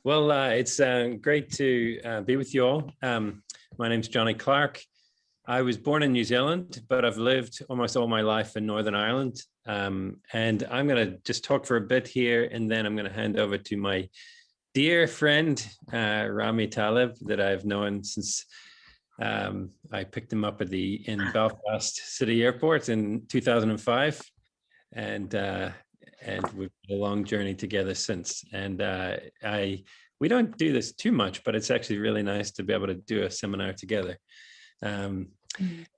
Well, it's great to be with you all. My name's Jonny Clark. I was born in New Zealand, but I've lived almost all my life in Northern Ireland. And I'm going to just talk for a bit here, and then I'm going to hand over to my dear friend, Ramy Taleb, that I've known since I picked him up in Belfast City Airport in 2005. And we've had a long journey together since. And we don't do this too much, but it's actually really nice to be able to do a seminar together.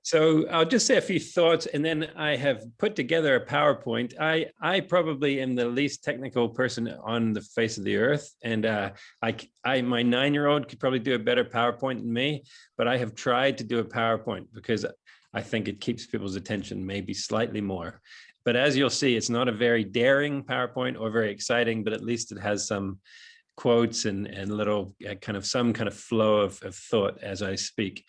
So I'll just say a few thoughts, and then I have put together a PowerPoint. I probably am the least technical person on the face of the earth, and my 9-year-old could probably do a better PowerPoint than me, but I have tried to do a PowerPoint because I think it keeps people's attention maybe slightly more. But as you'll see, it's not a very daring PowerPoint or very exciting, but at least it has some quotes and little some kind of flow of thought as I speak.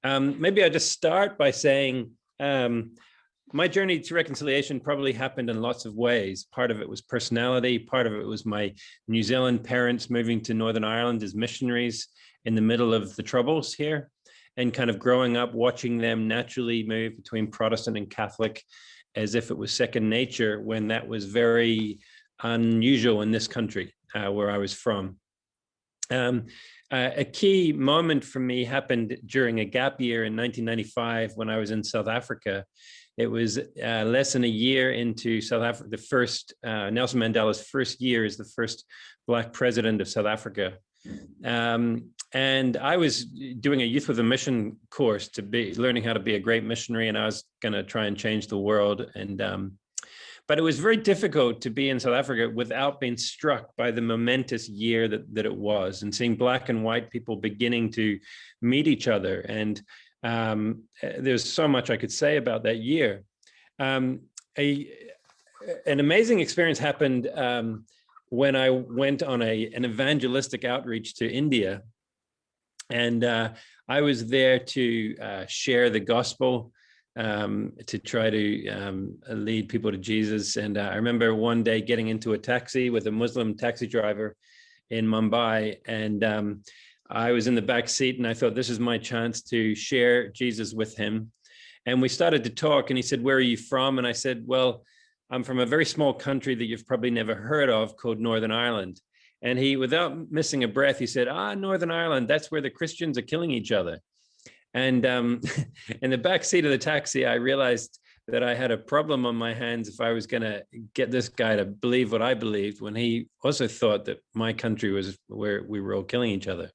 Maybe I'll just start by saying my journey to reconciliation probably happened in lots of ways. Part of it was personality. Part of it was my New Zealand parents moving to Northern Ireland as missionaries in the middle of the Troubles here, and kind of growing up watching them naturally move between Protestant and Catholic as if it was second nature, when that was very unusual in this country where I was from. A key moment for me happened during a gap year in 1995 when I was in South Africa. It was less than a year into South Africa, the first, Nelson Mandela's first year as the first Black president of South Africa. And I was doing a Youth with a Mission course to be learning how to be a great missionary, and I was going to try and change the world. And but it was very difficult to be in South Africa without being struck by the momentous year that it was, and seeing Black and white people beginning to meet each other. And there's so much I could say about that year. An amazing experience happened when I went on an evangelistic outreach to India. And I was there to share the gospel, to try to lead people to Jesus. And I remember one day getting into a taxi with a Muslim taxi driver in Mumbai. And I was in the back seat, and I thought, this is my chance to share Jesus with him. And we started to talk, and he said, "Where are you from?" And I said, "Well, I'm from a very small country that you've probably never heard of called Northern Ireland." And he, without missing a breath, he said, "Northern Ireland, that's where the Christians are killing each other." And in the back seat of the taxi, I realized that I had a problem on my hands if I was going to get this guy to believe what I believed, when he also thought that my country was where we were all killing each other.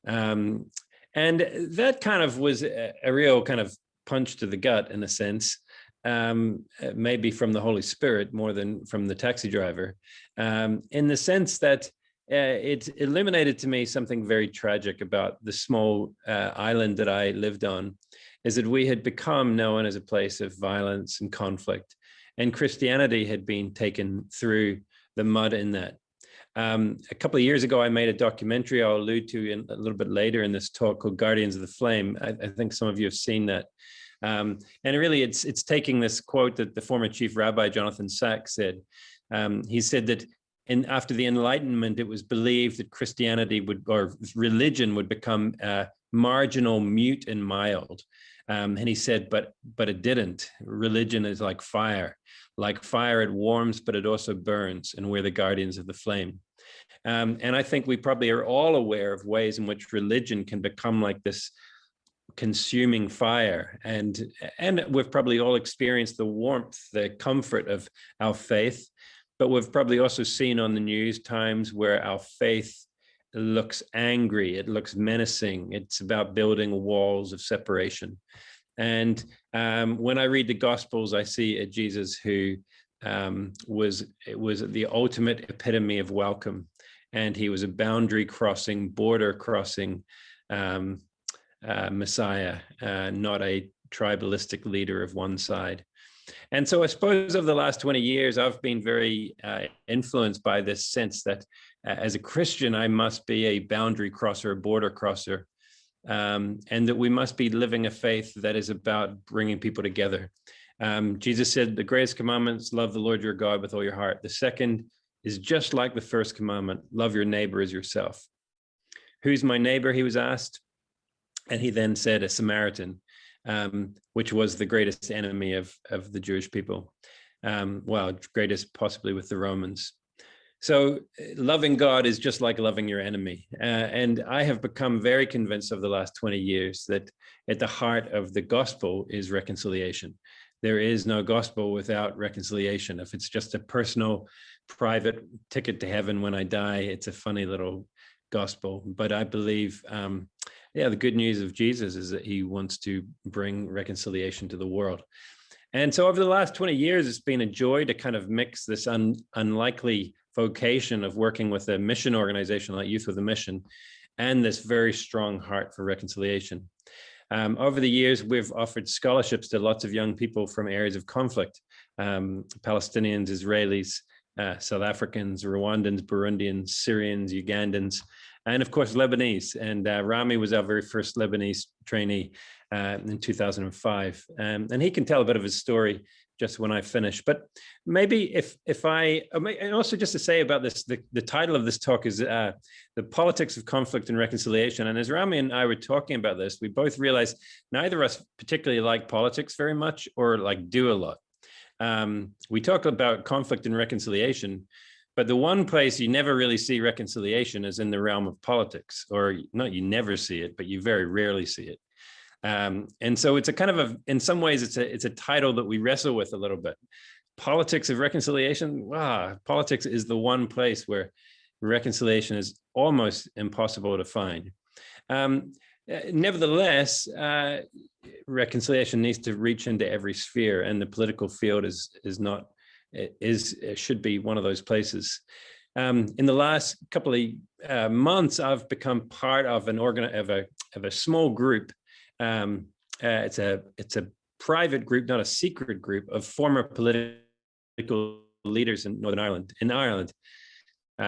And that kind of was a real kind of punch to the gut, in a sense. Maybe from the Holy Spirit more than from the taxi driver, in the sense that it illuminated to me something very tragic about the small island that I lived on, is that we had become known as a place of violence and conflict, and Christianity had been taken through the mud in that. A couple of years ago, I made a documentary I'll allude to a little bit later in this talk, called Guardians of the Flame. I think some of you have seen that. And really, it's taking this quote that the former chief rabbi Jonathan Sacks said. He said that after the Enlightenment, it was believed that Christianity or religion would become marginal, mute, and mild. And he said, but it didn't. Religion is like fire. Like fire, it warms, but it also burns, and we're the guardians of the flame. And I think we probably are all aware of ways in which religion can become like this consuming fire, and we've probably all experienced the warmth, the comfort of our faith, but we've probably also seen on the news times where our faith looks angry, it looks menacing, it's about building walls of separation. And when I read the Gospels, I see a Jesus who was the ultimate epitome of welcome, and he was a boundary crossing, border crossing Messiah, not a tribalistic leader of one side. And so I suppose over the last 20 years, I've been very influenced by this sense that as a Christian, I must be a boundary crosser, a border crosser, and that we must be living a faith that is about bringing people together. Jesus said, the greatest commandments, love the Lord your God with all your heart. The second is just like the first commandment, love your neighbor as yourself. Who's my neighbor, he was asked. And he then said a Samaritan, which was the greatest enemy of the Jewish people. Well, greatest possibly with the Romans. So loving God is just like loving your enemy. And I have become very convinced over the last 20 years that at the heart of the gospel is reconciliation. There is no gospel without reconciliation. If it's just a personal, private ticket to heaven when I die, it's a funny little gospel. But I believe, the good news of Jesus is that he wants to bring reconciliation to the world. And so over the last 20 years, it's been a joy to kind of mix this unlikely vocation of working with a mission organization like Youth with a Mission and this very strong heart for reconciliation. Over the years, we've offered scholarships to lots of young people from areas of conflict, Palestinians, Israelis, South Africans, Rwandans, Burundians, Syrians, Ugandans, and of course, Lebanese. And Ramy was our very first Lebanese trainee in 2005. And he can tell a bit of his story just when I finish. But maybe if I, and also just to say about this, the title of this talk is The Politics of Conflict and Reconciliation. And as Ramy and I were talking about this, we both realized neither of us particularly like politics very much or like do a lot. We talk about conflict and reconciliation, but the one place you never really see reconciliation is in the realm of politics, or not you never see it, but you very rarely see it. And so it's a kind of in some ways, it's a title that we wrestle with a little bit. Politics of reconciliation. Wow, politics is the one place where reconciliation is almost impossible to find. Nevertheless, reconciliation needs to reach into every sphere, and the political field should be one of those places. In the last couple of months, I've become part of a small group. It's a private group, not a secret group, of former political leaders in Northern Ireland.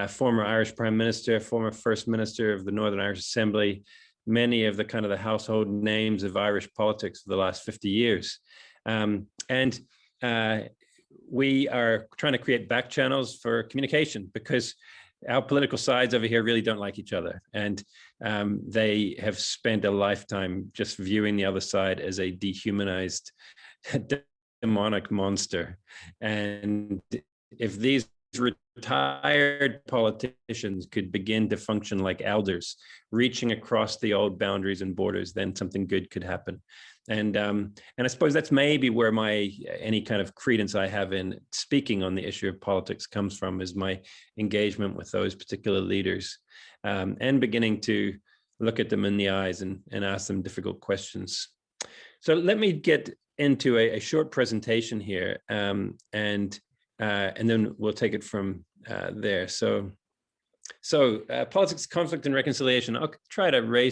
Former Irish Prime Minister, former First Minister of the Northern Irish Assembly, many of the household names of Irish politics for the last 50 years. We are trying to create back channels for communication because our political sides over here really don't like each other. And they have spent a lifetime just viewing the other side as a dehumanized demonic monster. And if these retired politicians could begin to function like elders, reaching across the old boundaries and borders, then something good could happen. And I suppose that's maybe where any kind of credence I have in speaking on the issue of politics comes from, is my engagement with those particular leaders, and beginning to look at them in the eyes and ask them difficult questions. So let me get into a short presentation here, and then we'll take it from there. So politics, conflict, and reconciliation. I'll try to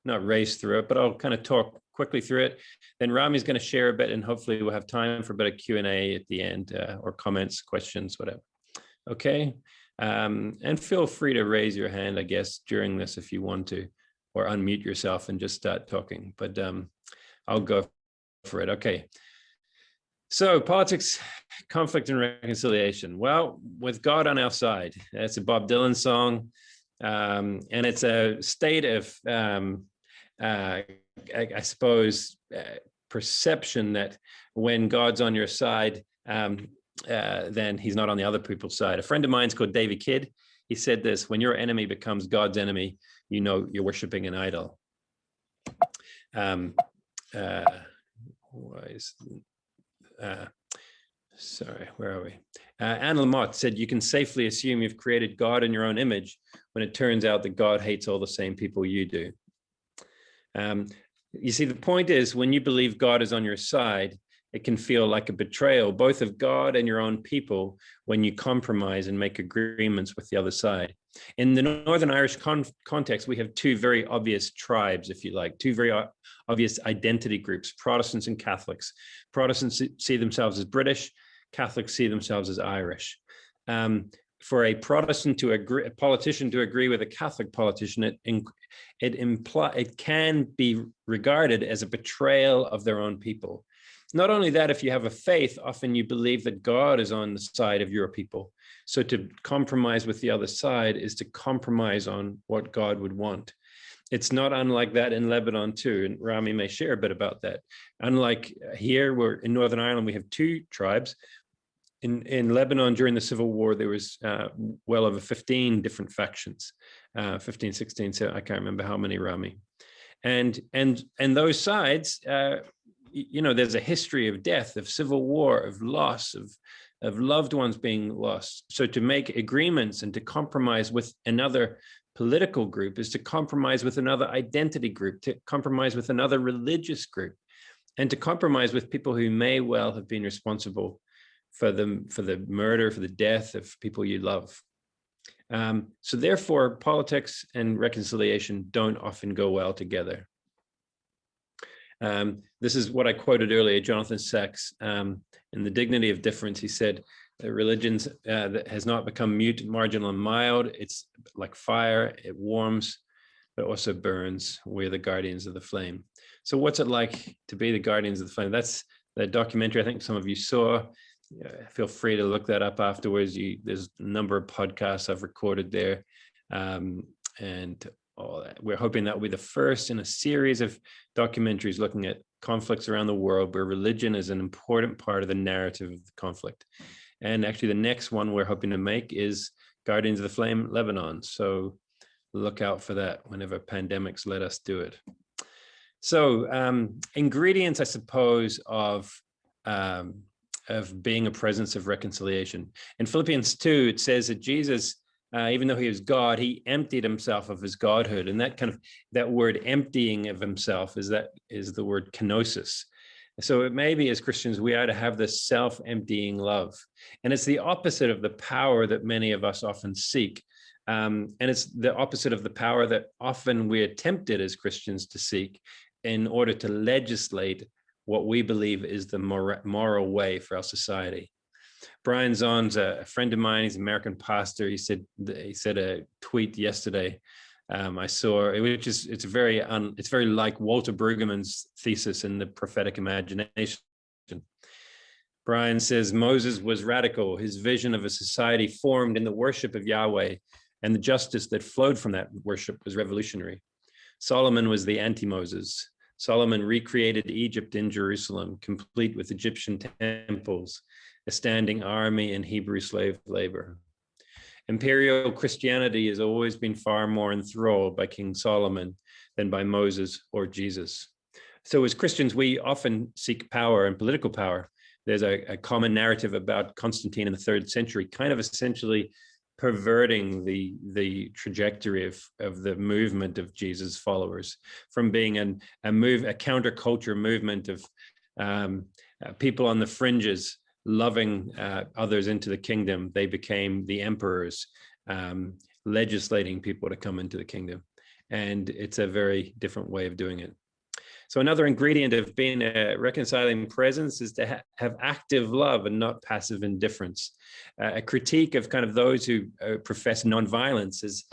not race through it, but I'll kind of talk quickly through it. Then Ramy's going to share a bit, and hopefully we'll have time for a bit of Q&A at the end, or comments, questions, whatever. Okay. And feel free to raise your hand, I guess, during this if you want to, or unmute yourself and just start talking. But I'll go for it. Okay. So politics, conflict, and reconciliation. Well, with God on our side. That's a Bob Dylan song. And it's a state of, I suppose, perception that when God's on your side, then he's not on the other people's side. A friend of mine's called David Kidd. He said this: when your enemy becomes God's enemy, you know you're worshiping an idol. Sorry, where are we? Anne Lamott said, you can safely assume you've created God in your own image when it turns out that God hates all the same people you do. You see, the point is, when you believe God is on your side, it can feel like a betrayal, both of God and your own people, when you compromise and make agreements with the other side. In the Northern Irish context, we have two very obvious tribes, if you like, two very obvious identity groups, Protestants and Catholics. Protestants see themselves as British, Catholics see themselves as Irish. For a Protestant to agree, a politician to agree with a Catholic politician, it can be regarded as a betrayal of their own people. Not only that, if you have a faith, often you believe that God is on the side of your people. So to compromise with the other side is to compromise on what God would want. It's not unlike that in Lebanon too, and Ramy may share a bit about that. Unlike here, we're in Northern Ireland, we have two tribes. In Lebanon during the Civil War, there was well over 15 different factions, 15, 16, so I can't remember how many, Ramy. And those sides, there's a history of death, of civil war, of loss, of loved ones being lost. So to make agreements and to compromise with another political group is to compromise with another identity group, to compromise with another religious group, and to compromise with people who may well have been responsible for the murder, for the death of people you love. So therefore, politics and reconciliation don't often go well together. This is what I quoted earlier, Jonathan Sacks, in The Dignity of Difference. He said, religions that has not become mute, marginal, and mild. It's like fire, it warms, but also burns. We're the guardians of the flame. So what's it like to be the guardians of the flame? That's the documentary I think some of you saw. Feel free to look that up afterwards. There's a number of podcasts I've recorded there. And all that. We're hoping that will be the first in a series of documentaries looking at conflicts around the world where religion is an important part of the narrative of the conflict. And actually the next one we're hoping to make is Guardians of the Flame, Lebanon. So look out for that whenever pandemics let us do it. So ingredients, I suppose, of being a presence of reconciliation. In Philippians 2, it says that Jesus, even though he was God, he emptied himself of his godhood. And that word emptying of himself is the word kenosis. So it may be as Christians, we are to have this self-emptying love. And it's the opposite of the power that many of us often seek. And it's the opposite of the power that often we're tempted as Christians to seek in order to legislate what we believe is the moral way for our society. Brian Zahn's a friend of mine. He's an American pastor. He said a tweet yesterday. I saw, it's very like Walter Brueggemann's thesis in The Prophetic Imagination. Brian says Moses was radical. His vision of a society formed in the worship of Yahweh, and the justice that flowed from that worship was revolutionary. Solomon was the anti-Moses. Solomon recreated Egypt in Jerusalem, complete with Egyptian temples, a standing army, and Hebrew slave labor. Imperial Christianity has always been far more enthralled by King Solomon than by Moses or Jesus. So as Christians, we often seek power and political power. There's a common narrative about Constantine in the 3rd century, kind of essentially perverting the trajectory of the movement of Jesus' followers from being a counterculture movement of people on the fringes loving others into the kingdom. They became the emperors, legislating people to come into the kingdom. And it's a very different way of doing it. So another ingredient of being a reconciling presence is to have active love and not passive indifference. A critique of kind of those who profess nonviolence is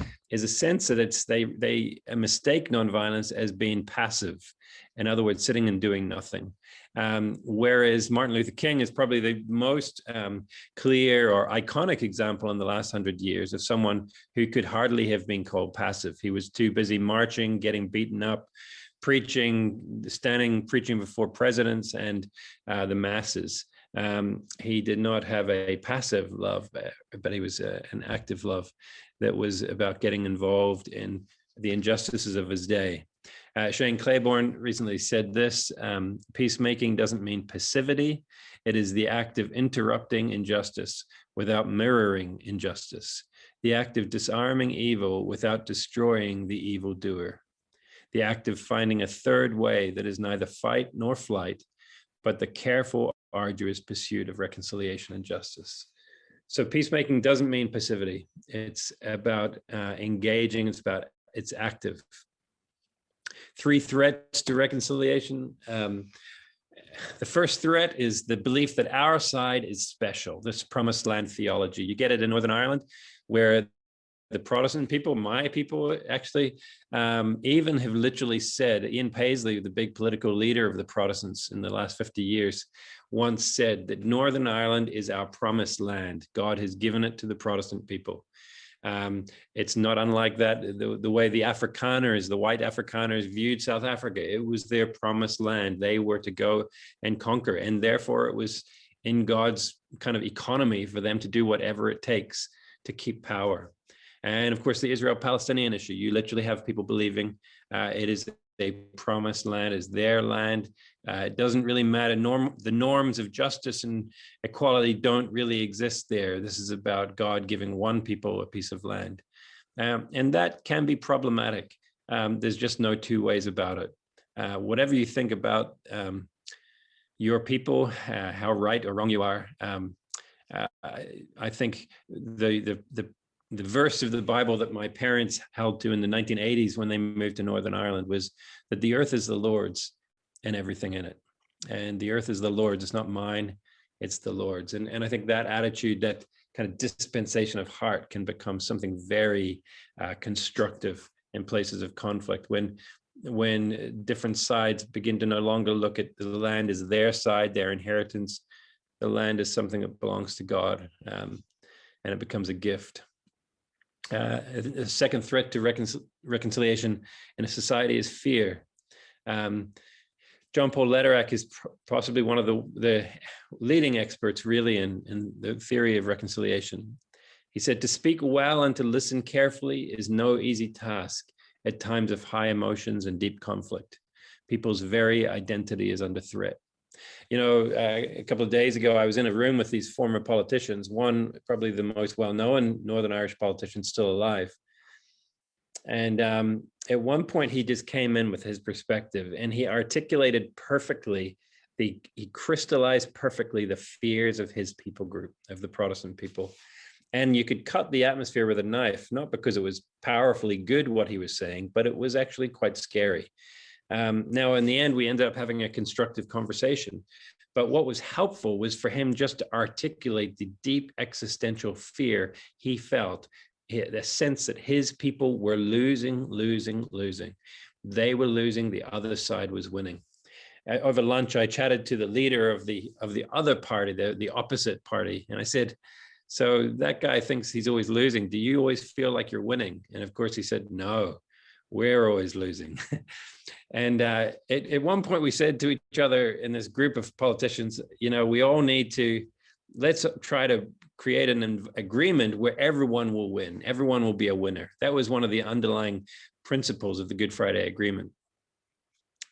a sense that they mistake nonviolence as being passive. In other words, sitting and doing nothing. Whereas Martin Luther King is probably the most clear or iconic example in the last 100 years of someone who could hardly have been called passive. He was too busy marching, getting beaten up, preaching before presidents and the masses. He did not have a passive love, but he was an active love that was about getting involved in the injustices of his day. Shane Claiborne recently said this, peacemaking doesn't mean passivity. It is the act of interrupting injustice without mirroring injustice, the act of disarming evil without destroying the evildoer, the act of finding a third way that is neither fight nor flight, but the careful, arduous pursuit of reconciliation and justice. So peacemaking doesn't mean passivity. It's about engaging. It's active. 3 threats to reconciliation. The first threat is the belief that our side is special, this promised land theology. You get it in Northern Ireland, where the Protestant people, my people actually, even have literally said, Ian Paisley, the big political leader of the Protestants in the last 50 years, once said that Northern Ireland is our promised land. God has given it to the Protestant people. It's not unlike that, the way the Afrikaners, the white Afrikaners viewed South Africa. It was their promised land. They were to go and conquer. And therefore it was in God's kind of economy for them to do whatever it takes to keep power. And of course, the Israel-Palestinian issue, you literally have people believing it is a promised land, is their land. It doesn't really matter. The norms of justice and equality don't really exist there. This is about God giving one people a piece of land. And that can be problematic. There's just no two ways about it. Whatever you think about your people, how right or wrong you are, I think the verse of the Bible that my parents held to in the 1980s when they moved to Northern Ireland was that the earth is the Lord's and everything in it. And the earth is the Lord's, it's not mine, it's the Lord's. And I think that attitude, that kind of dispensation of heart can become something very constructive in places of conflict when different sides begin to no longer look at the land as their side, their inheritance. The land is something that belongs to God, and it becomes a gift. A second threat to reconciliation in a society is fear. John Paul Lederach is possibly one of the leading experts really in the theory of reconciliation. He said, to speak well and to listen carefully is no easy task at times of high emotions and deep conflict. People's very identity is under threat. You know, a couple of days ago, I was in a room with these former politicians, one probably the most well-known Northern Irish politician still alive. And at one point, he just came in with his perspective and he articulated perfectly, he crystallized perfectly the fears of his people group, of the Protestant people. And you could cut the atmosphere with a knife, not because it was powerfully good what he was saying, but it was actually quite scary. Now, in the end, we ended up having a constructive conversation. But what was helpful was for him just to articulate the deep existential fear he felt, the sense that his people were losing. They were losing, the other side was winning. Over lunch, I chatted to the leader of the other party, the opposite party. And I said, so that guy thinks he's always losing. Do you always feel like you're winning? And of course he said, no, we're always losing. And at one point we said to each other in this group of politicians, you know, we all need to, let's try to create an agreement where everyone will win. Everyone will be a winner. That was one of the underlying principles of the Good Friday Agreement.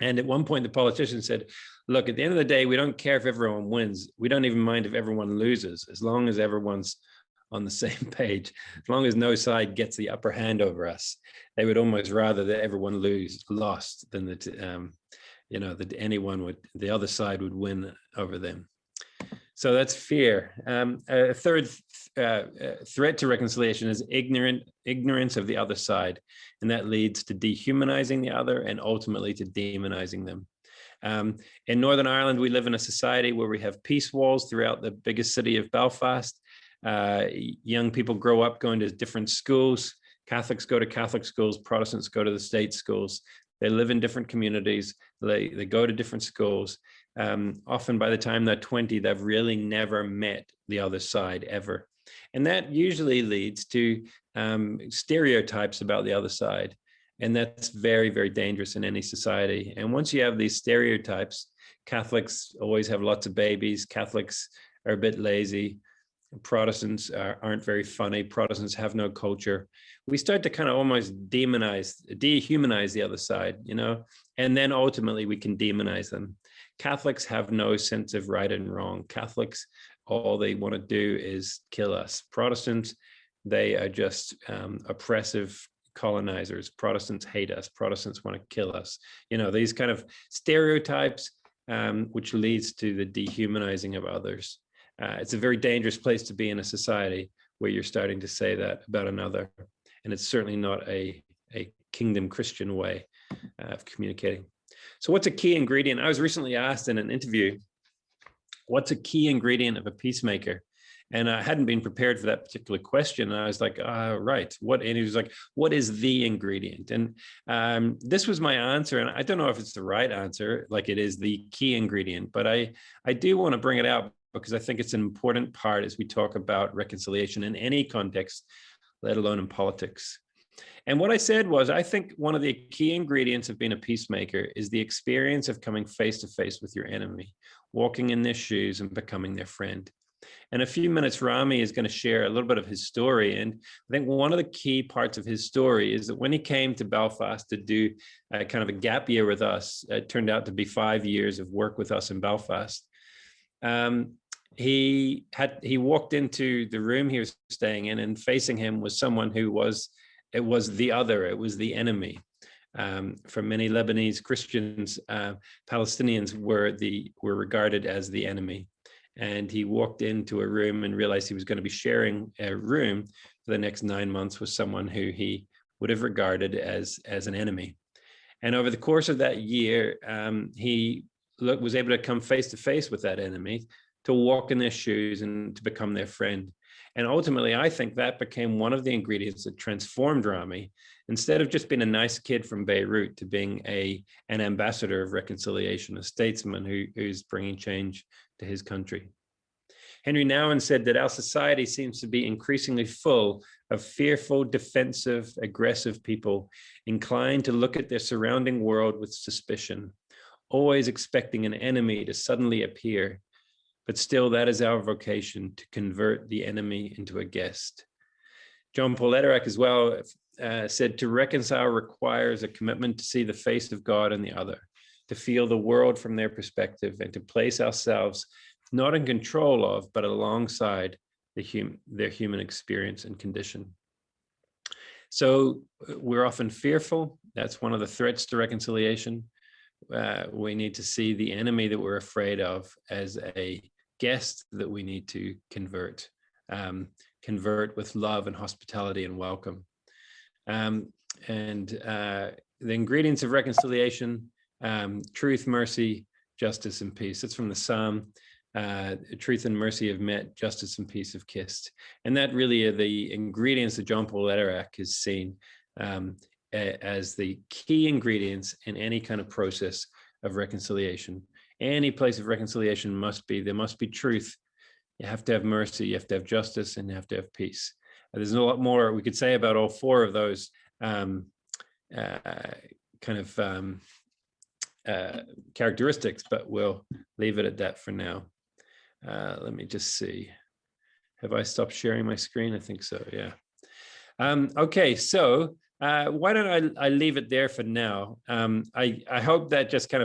And at one point, the politician said, look, at the end of the day, we don't care if everyone wins. We don't even mind if everyone loses, as long as everyone's on the same page, as long as no side gets the upper hand over us. They would almost rather that everyone lost than that, you know, that the other side would win over them. So that's fear. A third threat to reconciliation is ignorance of the other side. And that leads to dehumanizing the other and ultimately to demonizing them. In Northern Ireland, we live in a society where we have peace walls throughout the biggest city of Belfast. Young people grow up going to different schools. Catholics go to Catholic schools, Protestants go to the state schools. They live in different communities. They go to different schools. Often by the time they're 20, they've really never met the other side ever. And that usually leads to stereotypes about the other side. And that's very, very dangerous in any society. And once you have these stereotypes, Catholics always have lots of babies. Catholics are a bit lazy. Protestants aren't very funny. Protestants have no culture. We start to kind of almost dehumanize the other side, you know, and then ultimately we can demonize them. Catholics have no sense of right and wrong. Catholics, all they want to do is kill us. Protestants, they are just oppressive colonizers. Protestants hate us. Protestants want to kill us. You know, these kind of stereotypes, which leads to the dehumanizing of others. It's a very dangerous place to be in a society where you're starting to say that about another. And it's certainly not a kingdom Christian way of communicating. So what's a key ingredient? I was recently asked in an interview, what's a key ingredient of a peacemaker? And I hadn't been prepared for that particular question. And I was like, right, what? And he was like, what is the ingredient? And this was my answer. And I don't know if it's the right answer, like it is the key ingredient, but I do want to bring it out because I think it's an important part as we talk about reconciliation in any context, let alone in politics. And what I said was, I think one of the key ingredients of being a peacemaker is the experience of coming face to face with your enemy, walking in their shoes and becoming their friend. In a few minutes, Ramy is going to share a little bit of his story. And I think one of the key parts of his story is that when he came to Belfast to do kind of a gap year with us, it turned out to be 5 years of work with us in Belfast. He walked into the room he was staying in, and facing him was someone who was the other, it was the enemy. For many Lebanese Christians, Palestinians were regarded as the enemy. And he walked into a room and realized he was going to be sharing a room for the next 9 months with someone who he would have regarded as an enemy. And over the course of that year, he was able to come face to face with that enemy, to walk in their shoes and to become their friend. And ultimately, I think that became one of the ingredients that transformed Ramy, instead of just being a nice kid from Beirut to being an ambassador of reconciliation, a statesman who's bringing change to his country. Henry Nouwen said that our society seems to be increasingly full of fearful, defensive, aggressive people inclined to look at their surrounding world with suspicion, always expecting an enemy to suddenly appear. But still, that is our vocation, to convert the enemy into a guest. John Paul Lederach as well said, to reconcile requires a commitment to see the face of God in the other, to feel the world from their perspective, and to place ourselves not in control of, but alongside their human experience and condition. So we're often fearful. That's one of the threats to reconciliation. We need to see the enemy that we're afraid of as a guest that we need to convert with love and hospitality and welcome. The ingredients of reconciliation: truth, mercy, justice, and peace. It's from the Psalm. Truth and mercy have met, justice and peace have kissed. And that really are the ingredients that John Paul Lederach has seen as the key ingredients in any kind of process of reconciliation. Any place of reconciliation there must be truth. You have to have mercy, you have to have justice, and you have to have peace. There's a lot more we could say about all four of those characteristics, but we'll leave it at that for now. Let me just see. Have I stopped sharing my screen? I think so, yeah. Okay, so why don't I leave it there for now? I hope that just kind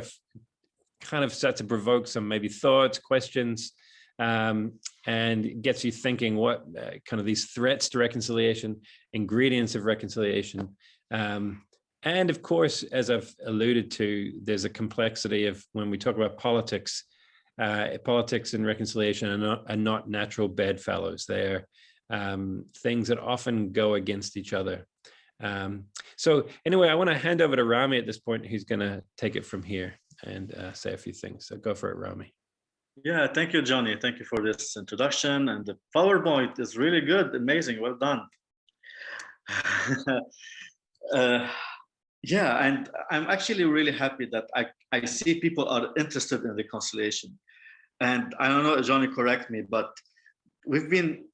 of starts to provoke some maybe thoughts, questions, and gets you thinking what kind of these threats to reconciliation, ingredients of reconciliation. And of course, as I've alluded to, there's a complexity of when we talk about politics. Politics and reconciliation are not natural bedfellows. They're things that often go against each other. So anyway, I want to hand over to Ramy at this point, who's going to take it from here and say a few things. So go for it, Ramy. Yeah, thank you, Jonny. Thank you for this introduction. And the PowerPoint is really good, amazing, well done. Yeah, and I'm actually really happy that I see people are interested in reconciliation. And I don't know, Jonny, correct me, but we've been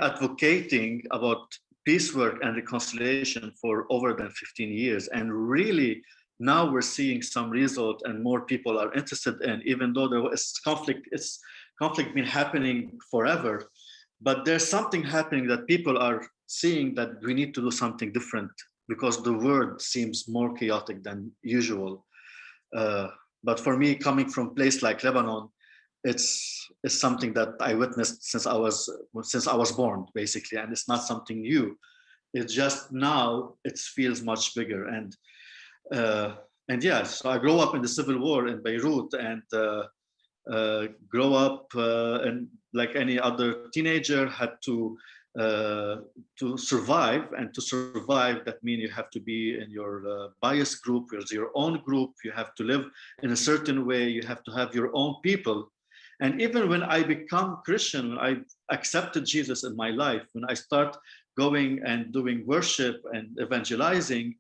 advocating about peace work and reconciliation for over than 15 years. And really, now we're seeing some result and more people are interested in, even though there was conflict been happening forever. But there's something happening that people are seeing that we need to do something different because the world seems more chaotic than usual. But for me, coming from a place like Lebanon, it's something that I witnessed since I was born, basically, and it's not something new. It's just now it feels much bigger. And yeah, so I grew up in the civil war in Beirut, and grow up and like any other teenager had to survive, and to survive that means you have to be in your bias group, your own group, you have to live in a certain way, you have to have your own people. And even when I become Christian, when I accepted Jesus in my life, when I start going and doing worship and evangelizing,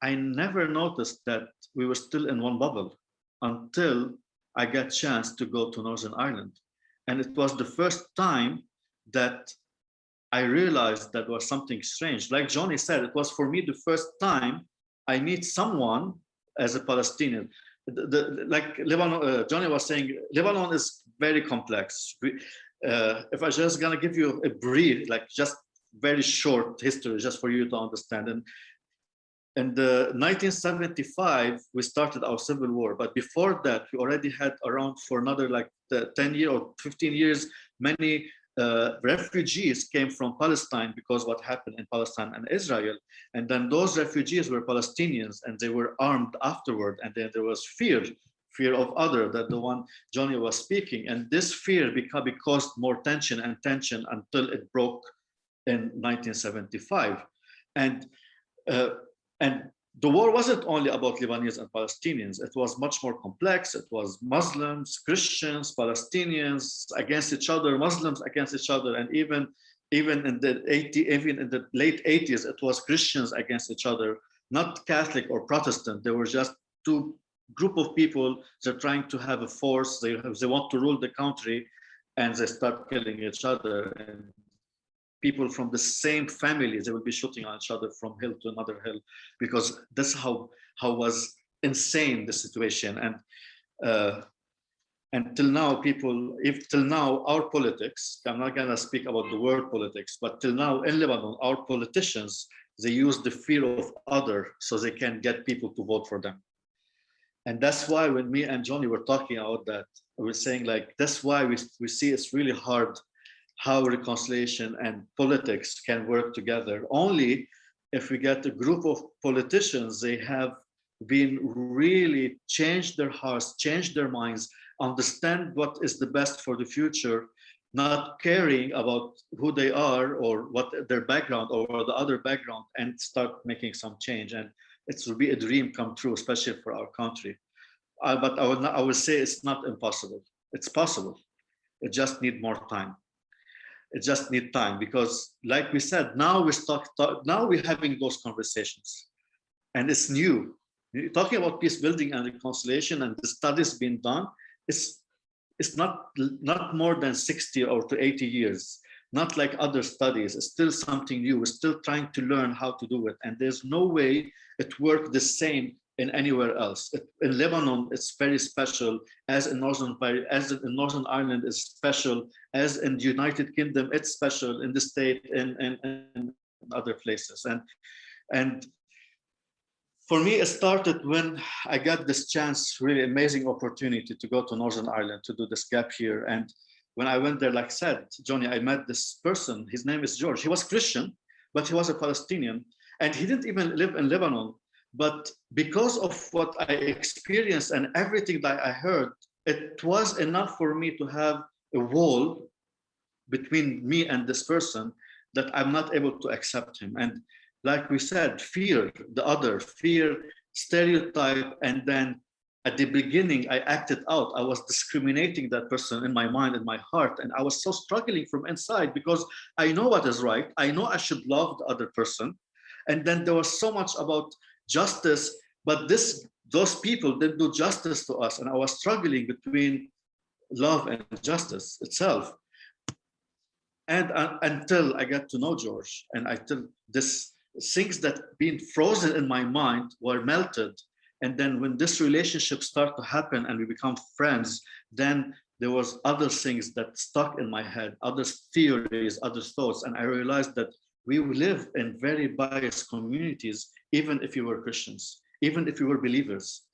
I never noticed that we were still in one bubble until I got a chance to go to Northern Ireland. And it was the first time that I realized that was something strange. Like Jonny said, it was for me the first time I meet someone as a Palestinian. Like Lebanon, Jonny was saying, Lebanon is very complex. If I just gonna give you a brief, like just very short history, just for you to understand. And in 1975, we started our civil war. But before that, we already had around for another like 10 years or 15 years, many refugees came from Palestine because what happened in Palestine and Israel. And then those refugees were Palestinians and they were armed afterward. And then there was fear of other, that the one Jonny was speaking. And this fear caused more tension and tension until it broke in 1975. And the war wasn't only about Lebanese and Palestinians. It was much more complex. It was Muslims, Christians, Palestinians against each other, Muslims against each other, and even in the late 80s, it was Christians against each other, not Catholic or Protestant. They were just two group of people that are trying to have a force. They want to rule the country, and they start killing each other. And people from the same families, they will be shooting on each other from hill to another hill, because that's how was insane the situation. And till now, till now, our politics, I'm not gonna speak about the world politics, but till now in Lebanon, our politicians, they use the fear of other so they can get people to vote for them. And that's why when me and Jonny were talking about that, we were saying like, that's why we see it's really hard how reconciliation and politics can work together. Only if we get a group of politicians, they have been really changed their hearts, changed their minds, understand what is the best for the future, not caring about who they are or what their background or the other background, and start making some change. And it will be a dream come true, especially for our country. But I would say it's not impossible. It's possible. It just needs more time. It just needs time, because like we said, now now we're having those conversations, and it's new. Talking about peace building and reconciliation and the studies being done, it's not more than 60 or to 80 years, not like other studies. It's still something new. We're still trying to learn how to do it, and there's no way it worked the same in anywhere else. In Lebanon, it's very special, as in Northern Ireland is special, as in the United Kingdom, it's special, in the state, and other places. And for me, it started when I got this chance, really amazing opportunity to go to Northern Ireland to do this gap year. And when I went there, like I said, Jonny, I met this person. His name is George. He was Christian, but he was a Palestinian, and he didn't even live in Lebanon. But because of what I experienced and everything that I heard, it was enough for me to have a wall between me and this person that I'm not able to accept him. And like we said, fear, the other, fear, stereotype. And then at the beginning, I acted out. I was discriminating that person in my mind and my heart. And I was so struggling from inside, because I know what is right. I know I should love the other person. And then there was so much about justice, but those people didn't do justice to us, and I was struggling between love and justice itself. And until I got to know George, and this things that been frozen in my mind were melted. And then when this relationship started to happen and we become friends, then there was other things that stuck in my head, other theories, other thoughts, and I realized that we live in very biased communities, even if you were Christians, even if you were believers.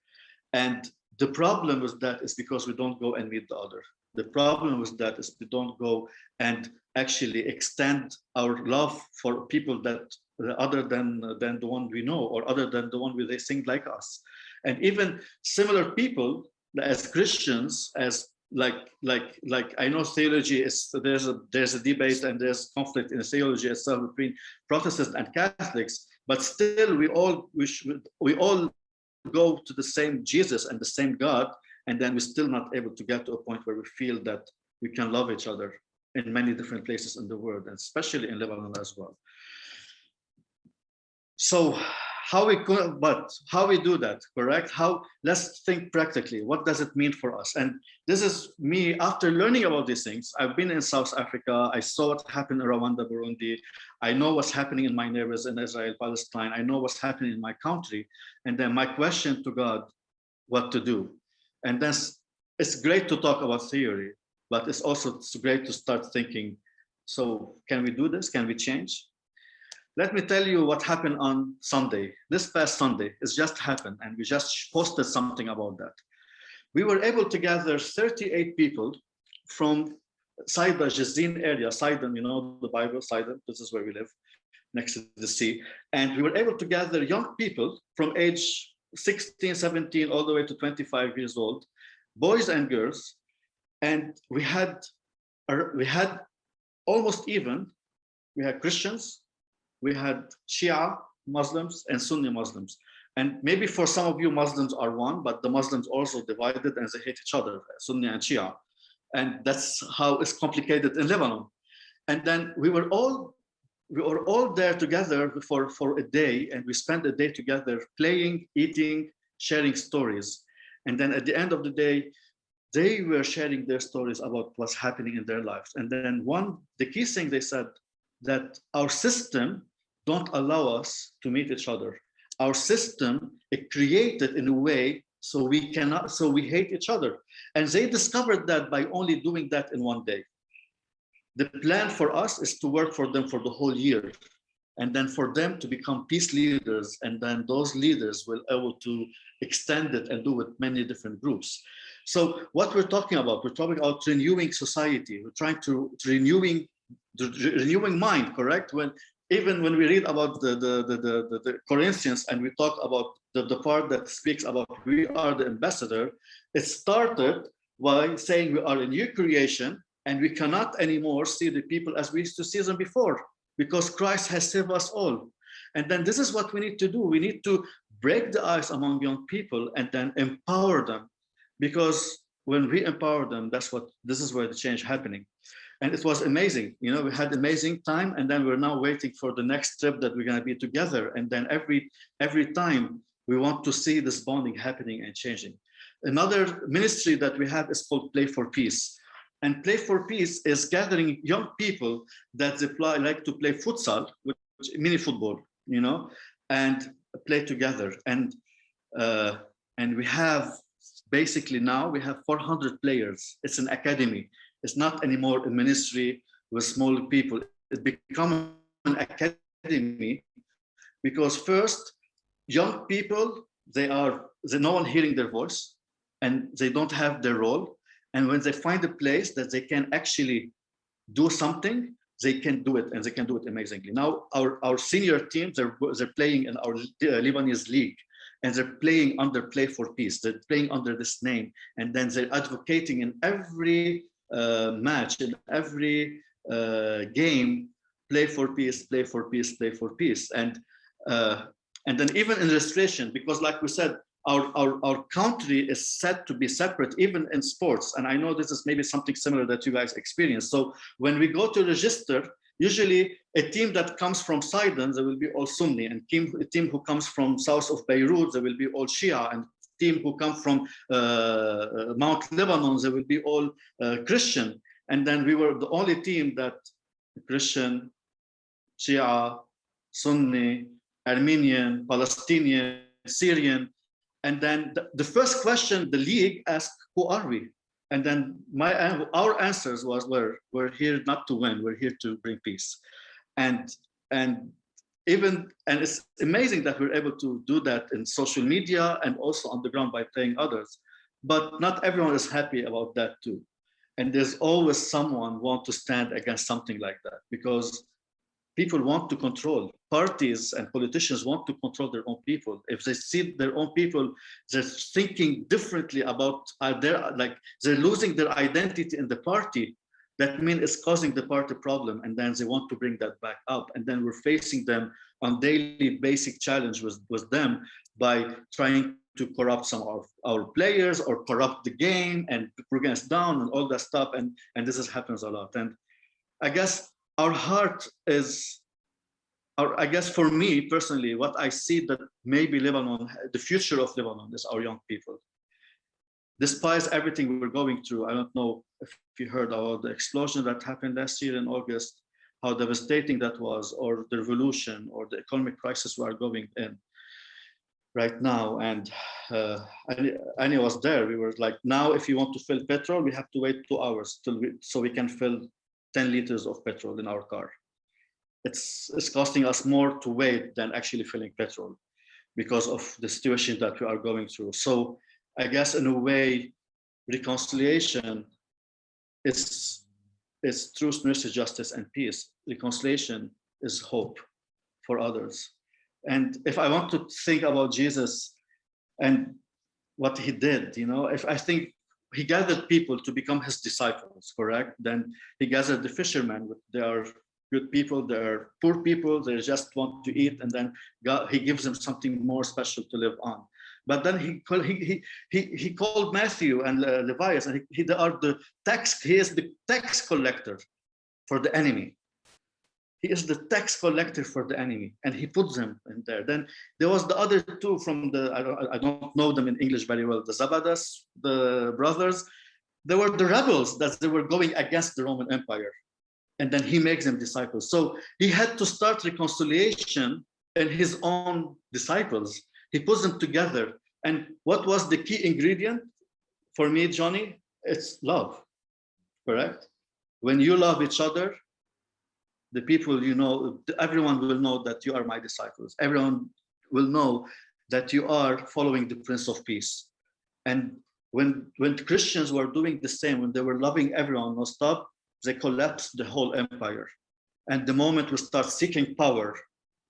And the problem with that is because we don't go and meet the other. The problem with that is we don't go and actually extend our love for people that other than the one we know, or other than the one where they think like us. And even similar people as Christians, as like I know theology is, there's a debate and there's conflict in theology itself between Protestants and Catholics, but still we all go to the same Jesus and the same God, And then we're still not able to get to a point where we feel that we can love each other in many different places in the world, and especially in Lebanon as well. So how we do that, correct? Let's think practically. What does it mean for us? And this is me, after learning about these things. I've been in South Africa. I saw what happened in Rwanda, Burundi. I know what's happening in my neighbors in Israel, Palestine. I know what's happening in my country. And then my question to God, what to do? And then it's great to talk about theory, but it's also great to start thinking, so can we do this? Can we change? Let me tell you what happened on Sunday. This past Sunday, it's just happened, and we just posted something about that. We were able to gather 38 people from Sidon, Jazin area. Sidon, you know the Bible, Sidon, this is where we live, next to the sea. And we were able to gather young people from age 16, 17, all the way to 25 years old, boys and girls. And we had almost even, we had Christians, we had Shia Muslims and Sunni Muslims. And maybe for some of you, Muslims are one, but the Muslims also divided and they hate each other, Sunni and Shia. And that's how it's complicated in Lebanon. And then we were all there together for a day, and we spent a day together playing, eating, sharing stories. And then at the end of the day, they were sharing their stories about what's happening in their lives. And then the key thing they said, that our system don't allow us to meet each other. Our system is created in a way so we hate each other. And they discovered that by only doing that in one day. The plan for us is to work for them for the whole year, and then for them to become peace leaders, and then those leaders will be able to extend it and do it with many different groups. So what we're talking about renewing society. We're trying to renewing mind, correct? Even when we read about the Corinthians and we talk about the part that speaks about we are the ambassador, it started by saying we are a new creation and we cannot anymore see the people as we used to see them before, because Christ has saved us all. And then this is what we need to do. We need to break the ice among young people and then empower them, because when we empower them, this is where the change is happening. And it was amazing. You know, we had amazing time, and then we're now waiting for the next trip that we're going to be together. And then every time we want to see this bonding happening and changing. Another ministry that we have is called Play for Peace. And Play for Peace is gathering young people that like to play futsal, which mini football, you know, and play together. And we have basically now we have 400 players. It's an academy. It's not anymore a ministry with small people. It becomes an academy because first, young people, there's no one hearing their voice and they don't have their role. And when they find a place that they can actually do something, they can do it, and they can do it amazingly. Now, our senior teams, they're playing in our Lebanese league, and they're playing under Play for Peace. They're playing under this name, and then they're advocating in every match, in every game, Play for Peace, Play for Peace, Play for Peace. And then even in registration, because like we said, our country is set to be separate, even in sports. And I know this is maybe something similar that you guys experience. So when we go to register, usually a team that comes from Sidon, they will be all Sunni, and a team who comes from south of Beirut, they will be all Shia, and team who come from Mount Lebanon, they will be all Christian. And then we were the only team that Christian, Shia, Sunni, Armenian, Palestinian, Syrian. And then the first question the league asked, who are we? And then our answers was, we're here not to win, we're here to bring peace. And it's amazing that we're able to do that in social media and also on the ground by playing others. But not everyone is happy about that too. And there's always someone want to stand against something like that, because people want to control. Parties and politicians want to control their own people. If they see their own people, they're thinking differently about they're losing their identity in the party. That means it's causing the party problem, and then they want to bring that back up. And then we're facing them on daily basic challenge with them by trying to corrupt some of our players or corrupt the game and bring us down and all that stuff. And this happens a lot. And I guess our heart is, I guess for me personally, what I see that maybe Lebanon, the future of Lebanon is our young people. Despite everything we're going through, I don't know if you heard about the explosion that happened last year in August, how devastating that was, or the revolution or the economic crisis we are going in right now. And Annie was there. We were like, now if you want to fill petrol, we have to wait 2 hours so we can fill 10 liters of petrol in our car. It's costing us more to wait than actually filling petrol because of the situation that we are going through. So I guess in a way, reconciliation is truth, mercy, justice, and peace. Reconciliation is hope for others. And if I want to think about Jesus and what he did, if I think he gathered people to become his disciples, correct? Then he gathered the fishermen. They are good people, they are poor people, they just want to eat, and then he gives them something more special to live on. But then he called Matthew and Levi, and he is the tax collector for the enemy. He is the tax collector for the enemy, and he puts them in there. Then there was the other two from I don't know them in English very well, the Zabadas, the brothers. They were the rebels that they were going against the Roman Empire. And then he makes them disciples. So he had to start reconciliation in his own disciples. He puts them together. And what was the key ingredient for me, Jonny? It's love, correct? When you love each other, the people everyone will know that you are my disciples. Everyone will know that you are following the Prince of Peace. And when Christians were doing the same, when they were loving everyone non-stop, they collapsed the whole empire. And the moment we start seeking power,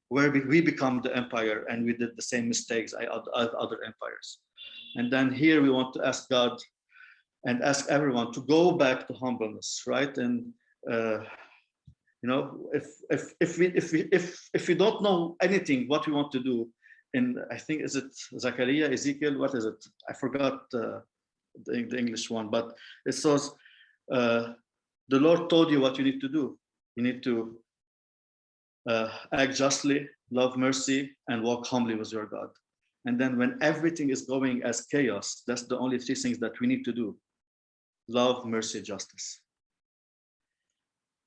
where we become the empire, and we did the same mistakes as other empires. And then here we want to ask God and ask everyone to go back to humbleness, right? And if we don't know anything what we want to do, in I think is it Zechariah, Ezekiel, what is it? I forgot the English one, but it says the Lord told you what you need to do. You need to act justly, love mercy, and walk humbly with your God. And then when everything is going as chaos, that's the only 3 things that we need to do: love, mercy, justice.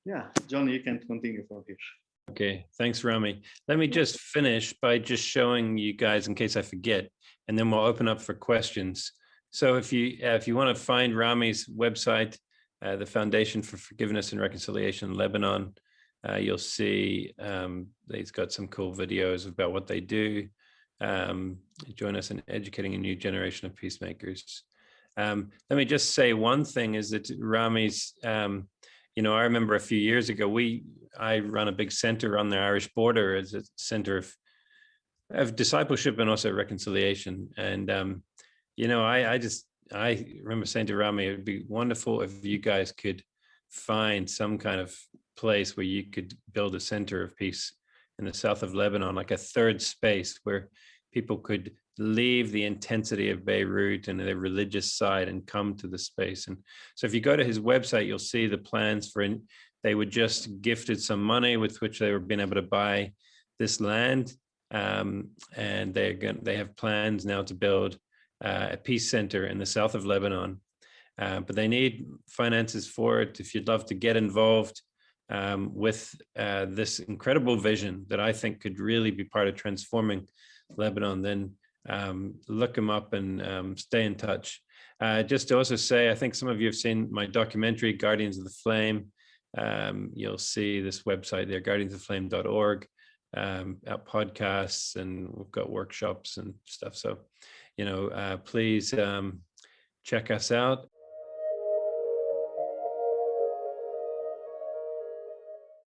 Yeah, Jonny, you can continue from here. Okay, thanks, Ramy. Let me just finish by just showing you guys, in case I forget, and then we'll open up for questions. So if you want to find Ramy's website, the Foundation for Forgiveness and Reconciliation in Lebanon, you'll see he's got some cool videos about what they do. Join us in educating a new generation of peacemakers. Let me just say one thing is that Ramy's, I remember a few years ago, I run a big center on the Irish border as a center of discipleship and also reconciliation. And, I remember saying to Ramy, it would be wonderful if you guys could find some kind of place where you could build a center of peace in the south of Lebanon, like a third space where people could leave the intensity of Beirut and their religious side and come to the space. And so if you go to his website, you'll see the plans for it. They were just gifted some money with which they were being able to buy this land. And they have plans now to build a peace center in the south of Lebanon. But they need finances for it. If you'd love to get involved with this incredible vision that I think could really be part of transforming Lebanon, then look them up and stay in touch. Just to also say, I think some of you have seen my documentary, Guardians of the Flame. You'll see this website there, guardiansoftheflame.org, our podcasts, and we've got workshops and stuff. So, please check us out.